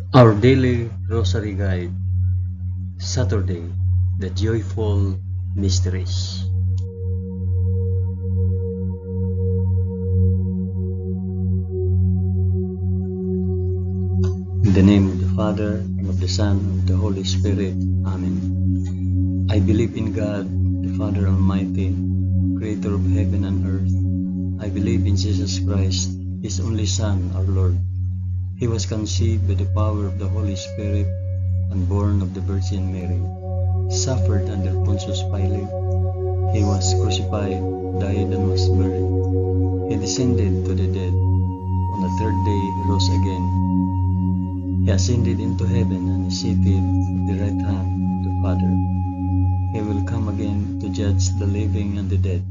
Our daily rosary guide, Saturday, the joyful mysteries. In the name of the Father, and of the Son, and of the Holy Spirit. Amen. I believe in God, the Father Almighty, creator of heaven and earth. I believe in Jesus Christ, His only Son, our Lord. He was conceived by the power of the Holy Spirit and born of the Virgin Mary, suffered under Pontius Pilate. He was crucified, died, and was buried. He descended to the dead. On the third day he rose again. He ascended into heaven and is seated at the right hand of the Father. He will come again to judge the living and the dead.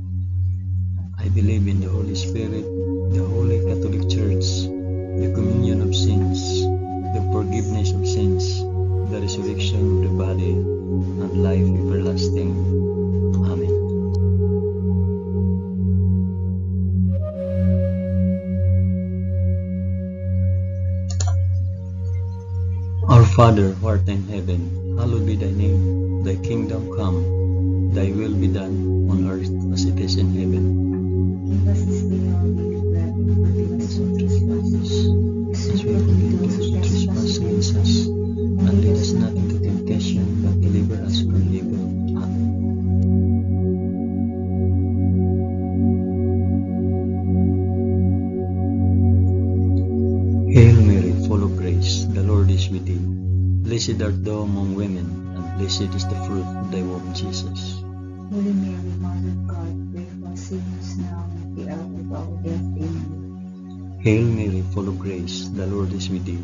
I believe in the Holy Spirit, the Holy Catholic Church, the communion of sins, the forgiveness of sins, the resurrection of the body, and life everlasting. Amen. Our Father, who art in heaven, hallowed be thy name. Thy kingdom come, thy will be done on earth as it is in heaven. Give us this day our daily bread, and forgive us our trespasses, as we forgive those who trespass against us. And lead us not into temptation, but deliver us from evil. Amen. Hail Mary, full of grace, the Lord is with thee. Blessed art thou among women, and blessed is the fruit of thy womb, Jesus. Holy Mary, Mother of God, pray for us sinners now and at the hour of our death. Amen. Hail Mary, full of grace, the Lord is with thee.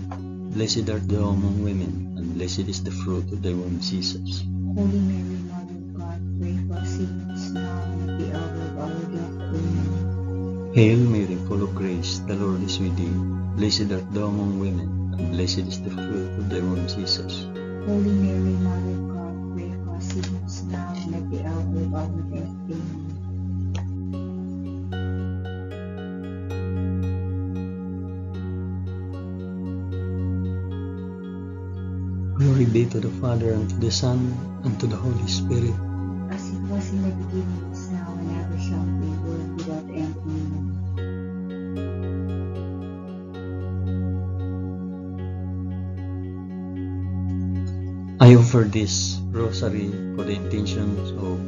Blessed art thou among women, and blessed is the fruit of thy womb, Jesus. Holy Mary, Mother of God, pray for us sinners now and at the hour of our death. Amen. Hail Mary, full of grace, the Lord is with thee. Blessed art thou among women, and blessed is the fruit of thy womb, Jesus. Holy Mary, Mother of God, pray for us sinners now and at the hour of our death. Amen. Glory be to the Father, and to the Son, and to the Holy Spirit. As it was in the beginning, is now, and ever shall be, world without end. Amen. I offer this rosary for the intentions of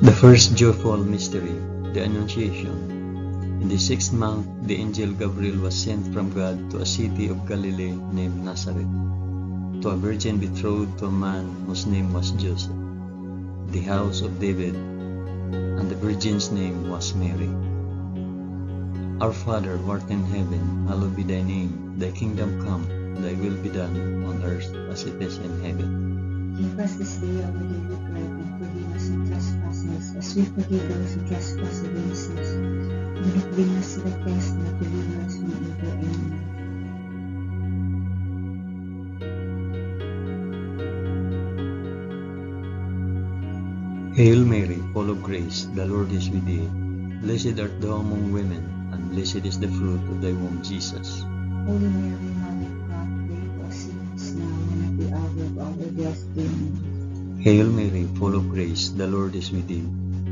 the first joyful mystery, the Annunciation. In the 6th month, the angel Gabriel was sent from God to a city of Galilee named Nazareth, to a virgin betrothed to a man whose name was Joseph, the house of David, and the virgin's name was Mary. Our Father, who art in heaven, hallowed be thy name. Thy kingdom come, thy will be done on earth as it is in heaven. Give us this day our daily bread, and forgive us our trespasses, as we forgive those who trespass against us. Do not bring us to the test, but deliver us from evil. Amen. Hail Mary, full of grace, the Lord is with thee. Blessed art thou among women, and blessed is the fruit of thy womb, Jesus. Holy Mary, Mother of God, pray for us sinners now and at the hour of our death. Amen. Hail Mary, full of grace, the Lord is with thee.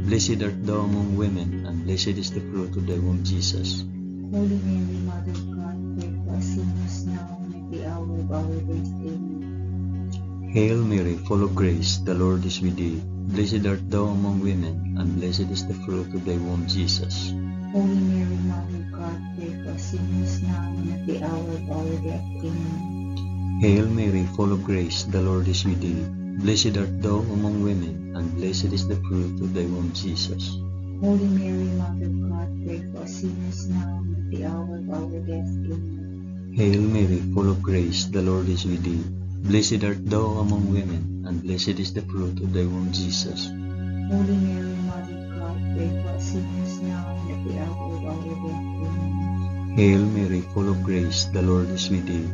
Blessed art thou among women, and blessed is the fruit of thy womb, Jesus. Holy Mary, Mother of God, pray for us sinners now and at the hour of our death. Amen. Hail Mary, full of grace, the Lord is with thee. Blessed art thou among women, and blessed is the fruit of thy womb, Jesus. Holy Mary, Mother of God, pray for us sinners now and at the hour of our death. Amen. Hail Mary, full of grace, the Lord is with thee. Blessed art thou among women, and blessed is the fruit of thy womb, Jesus. Holy Mary, Mother of God, pray for us sinners now and at the hour of our death. Amen. Hail Mary, full of grace, the Lord is with thee. Blessed art thou among women, and blessed is the fruit of thy womb, Jesus. Holy Mary, Mother of God, pray for us sinners now and at the hour of our death. Amen. Hail Mary, full of grace, the Lord is with thee.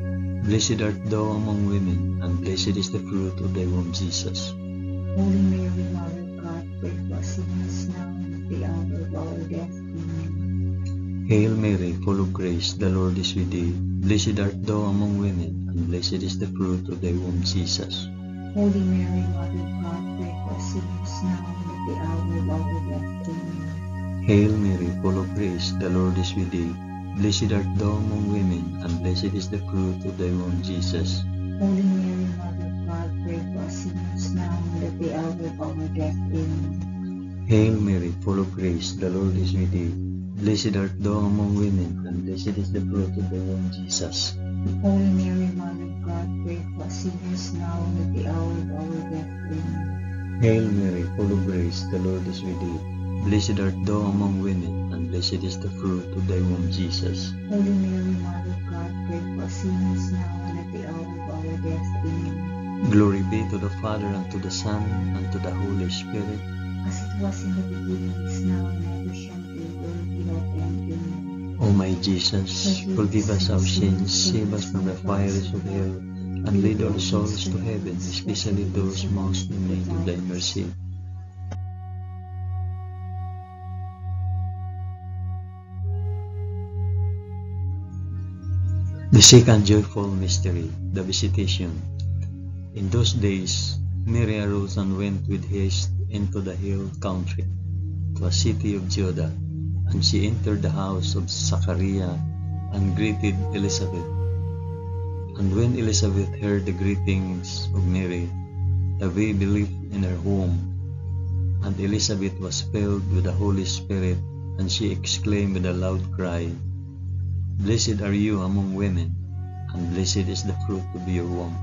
Blessed art thou among women, and blessed is the fruit of thy womb, Jesus. Holy Mary, Mother of God, pray for us sinners Hail Mary, full of grace, the Lord is with thee. Blessed art thou among women, and blessed is the fruit of thy womb, Jesus. Holy Mary, Mother of God, pray for us sinners now and at the hour of our death. Amen. Hail Mary, full of grace, the Lord is with thee. Blessed art thou among women, and blessed is the fruit of thy womb, Jesus. Holy Mary, Mother of God, pray for us sinners now and at the hour of our death. Amen. Hail Mary, full of grace, the Lord is with thee. Blessed art thou among women, and blessed is the fruit of thy womb, Jesus. Holy Mary, Mother of God, pray for us sinners now and at the hour of our death. Amen. Hail Mary, full of grace, the Lord is with thee. Blessed art thou among women, and blessed is the fruit of thy womb, Jesus. Holy Mary, Mother of God, pray for us sinners now and at the hour of our death. Amen. Glory be to the Father, and to the Son, and to the Holy Spirit. As it was in the beginning, is now, and ever shall be, world without end. Amen. O my Jesus, forgive us our sins, save us from the fires of hell, and lead all souls to heaven, especially those most in need of thy mercy. The second joyful mystery, the Visitation. In those days, Mary arose and went with haste into the hill country, to a city of Judah, and she entered the house of Zachariah and greeted Elizabeth. And when Elizabeth heard the greetings of Mary, the baby leaped in her womb, and Elizabeth was filled with the Holy Spirit, and she exclaimed with a loud cry, Blessed are you among women, and blessed is the fruit of your womb.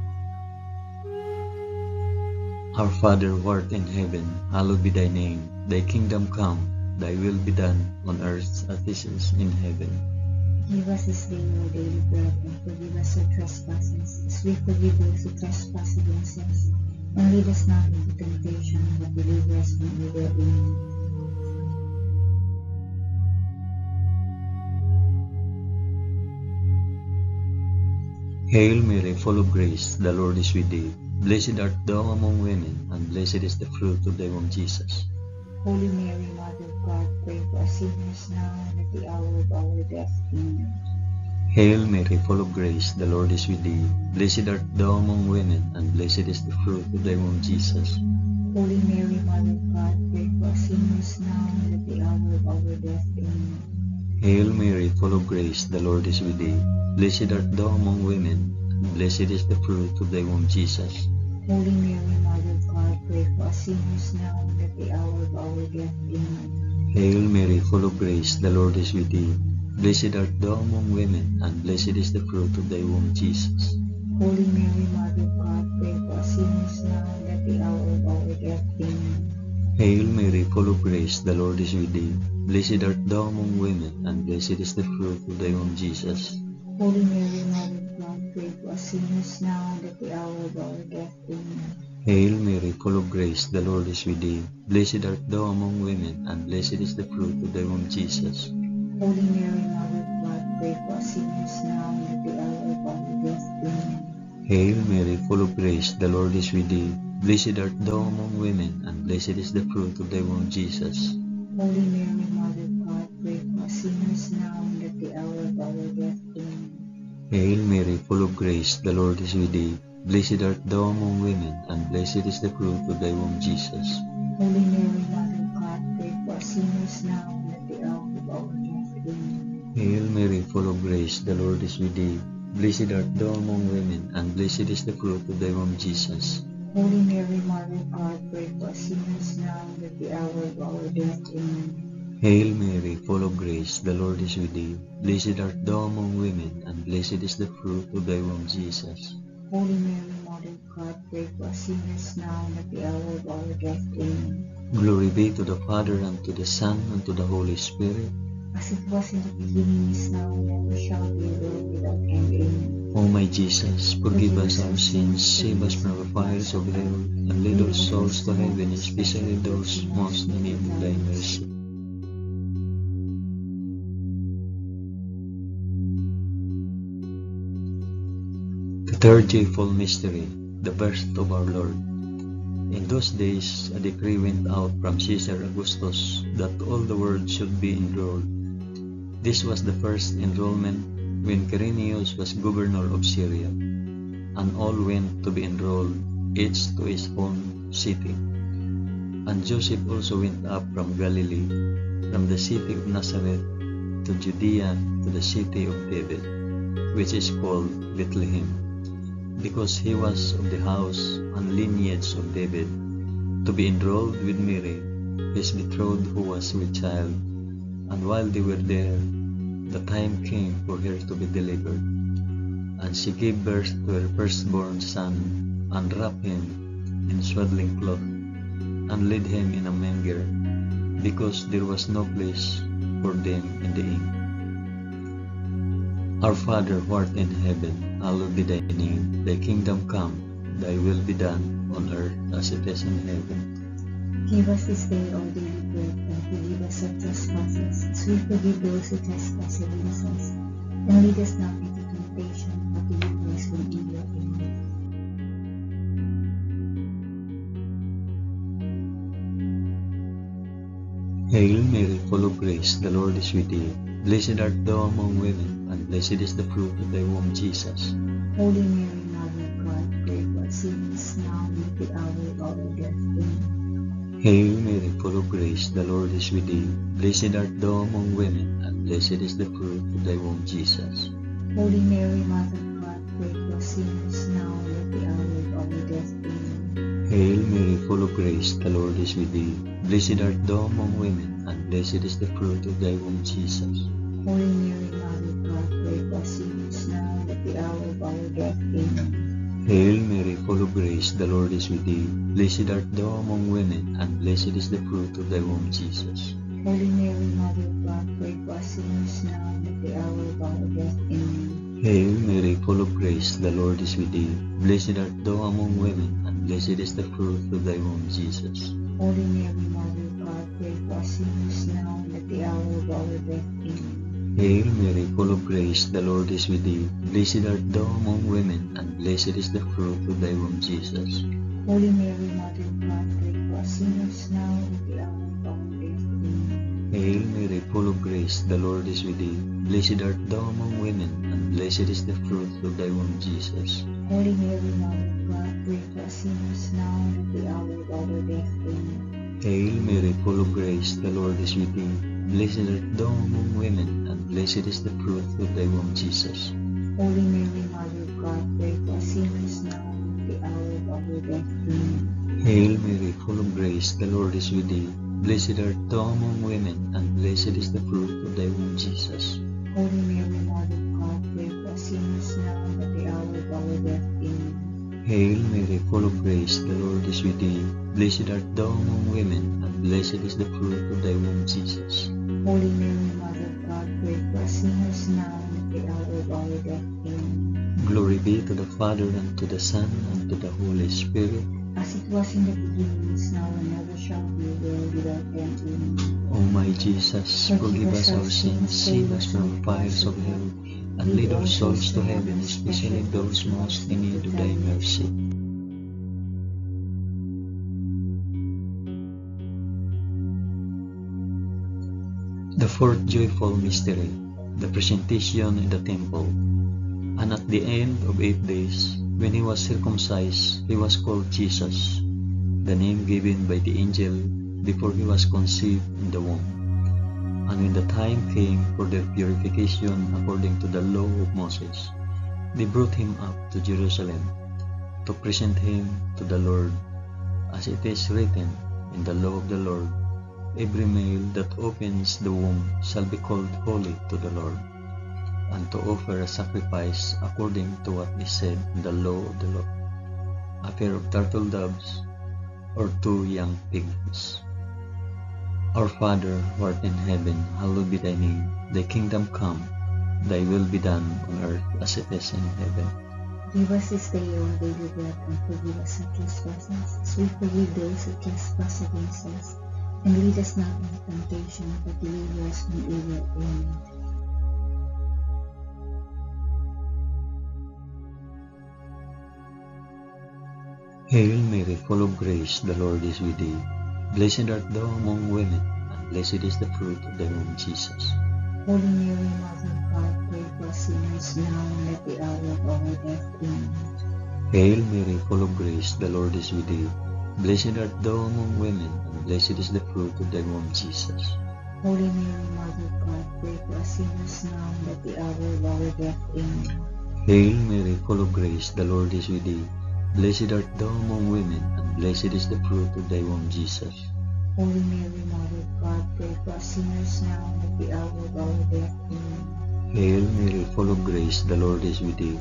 Our Father who art in heaven, hallowed be thy name. Thy kingdom come, thy will be done on earth as it is in heaven. Give us this day our daily bread, and forgive us our trespasses, as we forgive those who trespass against us. And lead us not into temptation, but deliver us from evil. Amen. Hail Mary, full of grace, the Lord is with thee. Blessed art thou among women, and blessed is the fruit of thy womb, Jesus. Holy Mary, Mother of God, pray for us sinners now and at the hour of our death. Amen. Hail Mary, full of grace, the Lord is with thee. Blessed art thou among women, and blessed is the fruit of thy womb, Jesus. Holy Mary, Mother of God, pray for us sinners now and at the hour of our death. Amen. Hail Mary, full of grace, the Lord is with thee. Blessed art thou among women, and blessed is the fruit of thy womb, Jesus. Holy Mary, Mother of God, pray for us sinners now and at the hour of our death. Amen. Hail Mary, full of grace, the Lord is with thee. Blessed art thou among women, and blessed is the fruit of thy womb, Jesus. Holy Mary, Mother of God, pray for us sinners now and at the hour of our death. Amen. Hail Mary, full of grace, the Lord is with thee. Blessed art thou among women, and blessed is the fruit of thy womb, Jesus. Holy Mary, Mother of God, pray for us sinners now and at the hour of our death. Amen. Hail Mary, full of grace, the Lord is with thee. Blessed art thou among women, and blessed is the fruit of thy womb, Jesus. Holy Mary, Mother of God, pray for us sinners now and at the hour of our death. Amen. Hail Mary, full of grace, the Lord is with thee. Blessed art thou among women, and blessed is the fruit of thy womb, Jesus. Holy Mary, Mother of God, pray for us sinners now and at the hour of our death. Amen. Hail Mary, full of grace, the Lord is with thee. Blessed art thou among women, and blessed is the fruit of thy womb, Jesus. Holy Mary, Mother of God, pray for us sinners now and at the hour of our death. Amen. Hail Mary, full of grace, the Lord is with thee. Blessed art thou among women, and blessed is the fruit of thy womb, Jesus. Holy Mary, Mother of God, pray for us sinners now and at the hour of our death. Amen. Hail Mary, full of grace, the Lord is with thee. Blessed art thou among women, and blessed is the fruit of thy womb, Jesus. Holy Mary, Mother of God, pray for us sinners now and at the hour of our death. Amen. Glory be to the Father, and to the Son, and to the Holy Spirit. As it was in the beginning, is now, and ever shall be, world without end. Amen. O my Jesus, forgive us our sins, save us from the fires of hell, and lead all souls to heaven, especially those most in need of thy mercy. The third joyful mystery, the birth of our Lord. In those days, a decree went out from Caesar Augustus that all the world should be enrolled. This was the first enrollment when Quirinius was governor of Syria, and all went to be enrolled, each to his own city. And Joseph also went up from Galilee, from the city of Nazareth to Judea, to the city of David, which is called Bethlehem, because he was of the house and lineage of David, to be enrolled with Mary, his betrothed, who was with child. And while they were there, the time came for her to be delivered. And she gave birth to her firstborn son, and wrapped him in swaddling cloth, and laid him in a manger, because there was no place for them in the inn. Our Father who art in heaven, hallowed be thy name. Thy kingdom come, thy will be done on earth as it is in heaven. Give us this day our daily bread, and forgive us our trespasses, as we forgive those who trespass against us. And lead us not into temptation, but deliver us from evil. Amen. Hail Mary, full of grace, the Lord is with thee. Blessed art thou among women, and blessed is the fruit of thy womb, Jesus. Holy Mary, Mother of God, pray for us sinners now and at the hour of our death. Amen. Hail Mary, full of grace, the Lord is with thee. Blessed art thou among women, and blessed is the fruit of thy womb, Jesus. Holy Mary, Mother of God, pray for us sinners now and at the hour of our death. Amen. Hail Mary, full of grace, the Lord is with thee. Blessed art thou among women, and blessed is the fruit of thy womb, Jesus. Holy Mary, Mother of God, pray for us sinners now and at the hour of our death. Amen. Hail Mary, full of grace, the Lord is with thee. Blessed art thou among women, and blessed is the fruit of thy womb, Jesus. Holy Mary, Mother of God, pray for us sinners now and at the hour of our death. Amen. Hail Mary, full of grace, the Lord is with thee. Blessed art thou among women, and blessed is the fruit of thy womb, Jesus. Holy Mary, Mother of God, pray for us sinners now and at the hour of our death. Amen. Hail Mary, full of grace, the Lord is with thee. Blessed art thou among women, and blessed is the fruit of thy womb, Jesus. Holy Mary, Mother of God, pray for us sinners now and at the hour of our death. Amen. Hail Mary, full of grace, the Lord is with thee. Blessed art thou among women, and blessed is the fruit of thy womb, Jesus. Holy Mary, Mother of God, pray for us sinners now and at the hour of our death. Amen. Hail Mary, full of grace, the Lord is with thee. Blessed art thou among women, and blessed is the fruit of thy womb, Jesus. Holy Mary, Mother of God, pray for us sinners now and at the hour of our death. Amen. Hail Mary, full of grace, the Lord is with thee. Blessed art thou among women, and blessed is the fruit of thy womb, Jesus. Holy Mary, Mother of God, pray for us sinners now and at the hour of our death. Amen. Hail Mary, full of grace, the Lord is with thee. Blessed art thou among women, and blessed is the fruit of thy womb, Jesus. Holy Mary, Mother of God, pray for us sinners now and at the hour of our death. Amen. Glory be to the Father, and to the Son, and to the Holy Spirit. As it was in the beginning, is now, and ever shall be, world without end. Amen. O my Jesus, forgive us our sins, save us from the fires of hell, and lead all souls to heaven, especially those most in need of thy mercy. The fourth joyful mystery, the presentation in the temple. And at the end of 8 days, when he was circumcised, he was called Jesus, the name given by the angel before he was conceived in the womb. And when the time came for their purification according to the law of Moses, they brought him up to Jerusalem to present him to the Lord, as it is written in the law of the Lord, every male that opens the womb shall be called holy to the Lord, and to offer a sacrifice according to what is said in the law of the Lord, a pair of turtle doves or 2 young pigeons. Our Father, who art in heaven, hallowed be thy name. Thy kingdom come, thy will be done on earth as it is in heaven. Give us this day our daily bread, and forgive us our trespasses, as we forgive those who trespass against us. And lead us not into temptation, but deliver us from evil. Amen. Hail Mary, full of grace, the Lord is with thee. Blessed art thou among women, and blessed is the fruit of thy womb, Jesus. Holy Mary, Mother of God, pray for us sinners now and at the hour of our death. Amen. Hail Mary, full of grace, the Lord is with thee. Blessed art thou among women, and blessed is the fruit of thy womb, Jesus. Holy Mary, Mother of God, pray for us sinners now and at the hour of our death. Amen. Hail Mary, full of grace, the Lord is with thee. Blessed art thou among women, and blessed is the fruit of thy womb, Jesus. Holy Mary, Mother of God, pray for us sinners now and at the hour of our death. Amen. Hail Mary, full of grace, the Lord is with thee.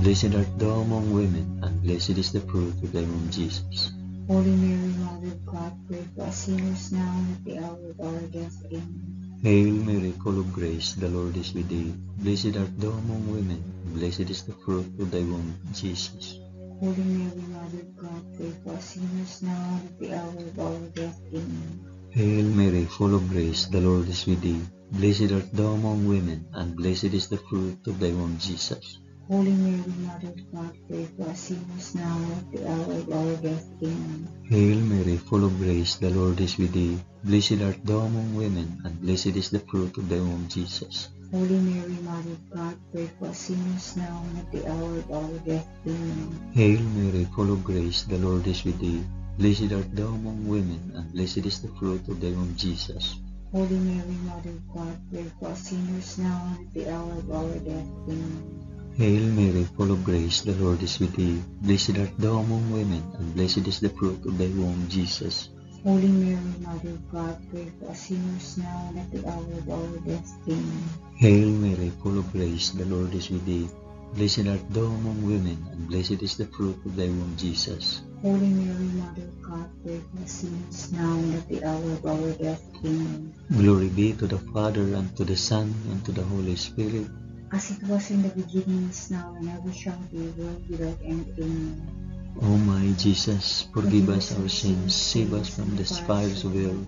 Blessed art thou among women, and blessed is the fruit of thy womb, Jesus. Holy Mary, Mother of God, pray for us sinners now and at the hour of our death. Amen. Hail Mary, full of grace, the Lord is with thee. Blessed art thou among women, and blessed is the fruit of thy womb, Jesus. Holy Mary, Mother of God, pray for us sinners now and at the hour of our death. Amen. Hail Mary, full of grace, the Lord is with thee. Blessed art thou among women, and blessed is the fruit of thy womb, Jesus. Holy Mary, Mother of God, pray for us sinners now and at the hour of our death. Amen. Hail Mary, full of grace, the Lord is with thee. Blessed art thou among women, and blessed is the fruit of thy womb, Jesus. Holy Mary, Mother of God, pray for us sinners now and at the hour of our death. Amen. Hail Mary, full of grace, the Lord is with thee. Blessed art thou among women, and blessed is the fruit of thy womb, Jesus. Holy Mary, Mother of God, pray for us sinners now and at the hour of our death. Amen. Hail Mary, full of grace, the Lord is with thee. Blessed art thou among women, and blessed is the fruit of thy womb, Jesus. Holy Mary, Mother of God, pray for us sinners now and at the hour of our death. Amen. Hail Mary, full of grace, the Lord is with thee. Blessed art thou among women, and blessed is the fruit of thy womb, Jesus. Holy Mary, Mother of God, pray for us sinners now and at the hour of our death. Amen. Glory be to the Father, and to the Son, and to the Holy Spirit. As it was in the beginning, is now, and ever shall be, world without end. Amen. O my Jesus, forgive us our sins, save us from the fires of hell,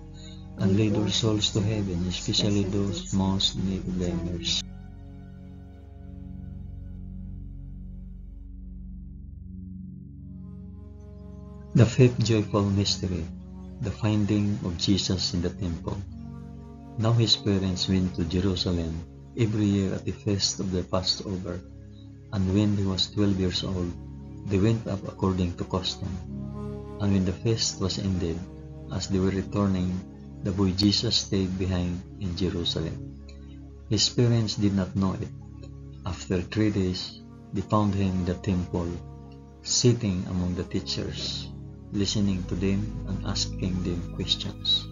and lead our souls to heaven, especially those most in need of thy mercy. The fifth joyful mystery, the finding of Jesus in the temple. Now his parents went to Jerusalem every year at the feast of the Passover, and when he was 12 years old, they went up according to custom. And when the feast was ended, as they were returning, the boy Jesus stayed behind in Jerusalem. His parents did not know it. After 3 days, they found him in the temple, sitting among the teachers, listening to them and asking them questions.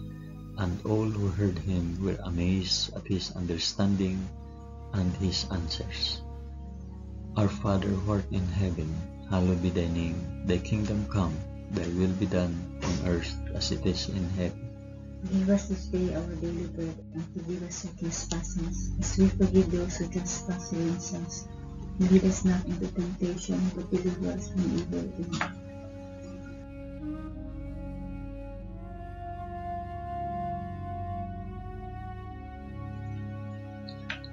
And all who heard him were amazed at his understanding and his answers. Our Father who art in heaven, hallowed be thy name. Thy kingdom come, thy will be done on earth as it is in heaven. Give us this day our daily bread, and forgive us our trespasses, as we forgive those who trespass against us. And lead us not into temptation, but deliver us from evil. Amen.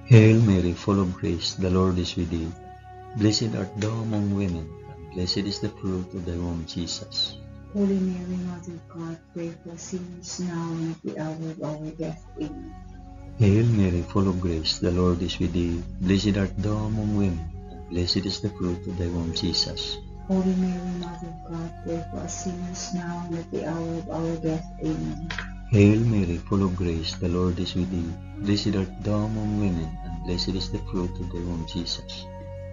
Hail Mary, full of grace, the Lord is with thee. Blessed art thou among women, and blessed is the fruit of thy womb, Jesus. Holy Mary, Mother of God, pray for us sinners now and at the hour of our death. Amen. Hail Mary, full of grace, the Lord is with thee. Blessed art thou among women, and blessed is the fruit of thy womb, Jesus. Holy Mary, Mother of God, pray for us sinners now and at the hour of our death. Amen. Hail Mary, full of grace, the Lord is with thee. Blessed art thou among women, and blessed is the fruit of thy womb, Jesus.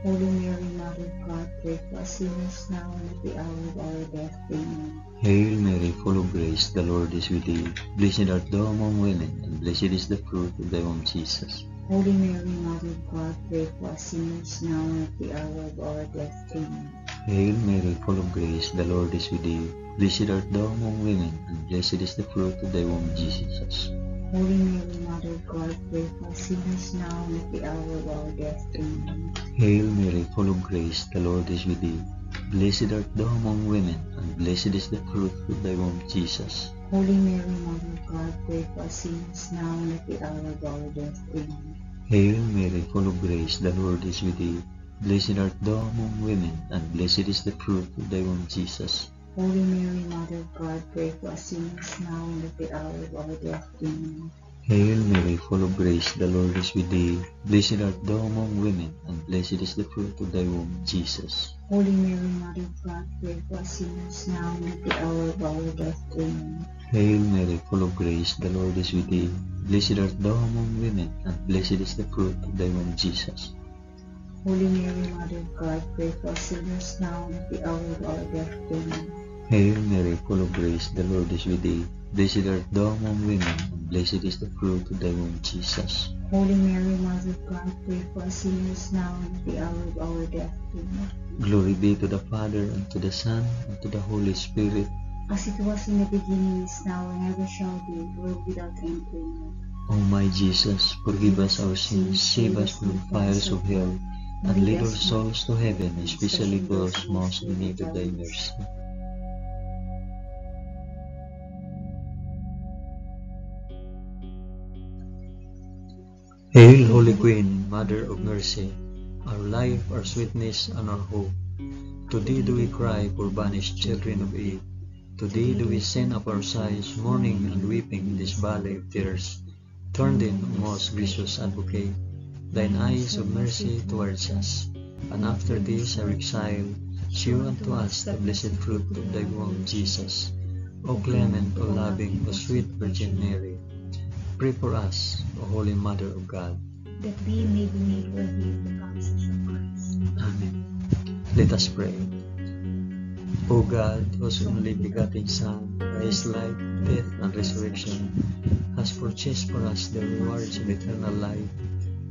Holy Mary, Mother of God, pray for us sinners now and at the hour of our death. Amen. Hail Mary, full of grace, the Lord is with thee. Blessed art thou among women, and blessed is the fruit of thy womb, Jesus. Holy Mary, Mother of God, pray for us sinners now and at the hour of our death. Amen. Hail Mary, full of grace, the Lord is with thee. Blessed art thou among women, and blessed is the fruit of thy womb, Jesus. Holy Mary, Mother of God, pray for us sinners now and at the hour of our death. Amen. Hail Mary, full of grace, the Lord is with thee. Blessed art thou among women, and blessed is the fruit of thy womb, Jesus. Holy Mary, Mother of God, pray for us sinners now and at the hour of our death. Amen. Hail Mary, full of grace, the Lord is with thee. Blessed art thou among women, and blessed is the fruit of thy womb, Jesus. Holy Mary, Mother of God, pray for us sinners now and at the hour of our death. Amen. Hail Mary, full of grace, the Lord is with thee. Blessed art thou among women, and blessed is the fruit of thy womb, Jesus. Holy Mary, Mother of God, pray for us sinners now and at the hour of our death. Amen. Hail Mary, full of grace, the Lord is with thee. Blessed art thou among women, and blessed is the fruit of thy womb, Jesus. Holy Mary, Mother of God, pray for us sinners now and at the hour of our death. Amen. Hail Mary, full of grace, the Lord is with thee. Blessed art thou among women, and blessed is the fruit of thy womb, Jesus. Holy Mary, Mother of God, pray for us sinners now and at the hour of our death. Amen. Glory be to the Father, and to the Son, and to the Holy Spirit. As it was in the beginning, is now, and ever shall be, world without end. Amen. O my Jesus, forgive us our sins, save us from the fires of hell, and lead our souls to heaven, especially those most in need of thy mercy. Hail, Holy Queen, Mother of Mercy, our life, our sweetness, and our hope. To thee do we cry, poor banished children of Eve. To thee do we send up our sighs, mourning and weeping in this valley of tears. Turn then, O most gracious Advocate, thine eyes of mercy towards us, and after this our exile, shew unto us the blessed fruit of thy womb, Jesus. O clement, O loving, O sweet Virgin Mary, pray for us, O Holy Mother of God, that we may be made worthy of the promises of Christ. Amen. Let us pray. O God, whose only begotten Son, by his life, death, and resurrection, has purchased for us the rewards of eternal life,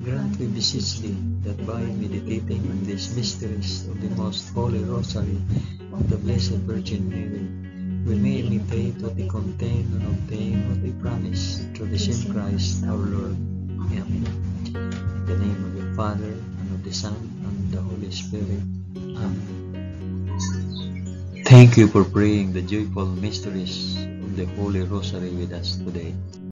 grant, we beseech thee, that by meditating on these mysteries of the most holy Rosary of the Blessed Virgin Mary, we may imitate what they contain and obtain what they promise, through the same Christ our Lord. Amen. In the name of the Father, and of the Son, and of the Holy Spirit. Amen. Thank you for praying the joyful mysteries of the Holy Rosary with us today.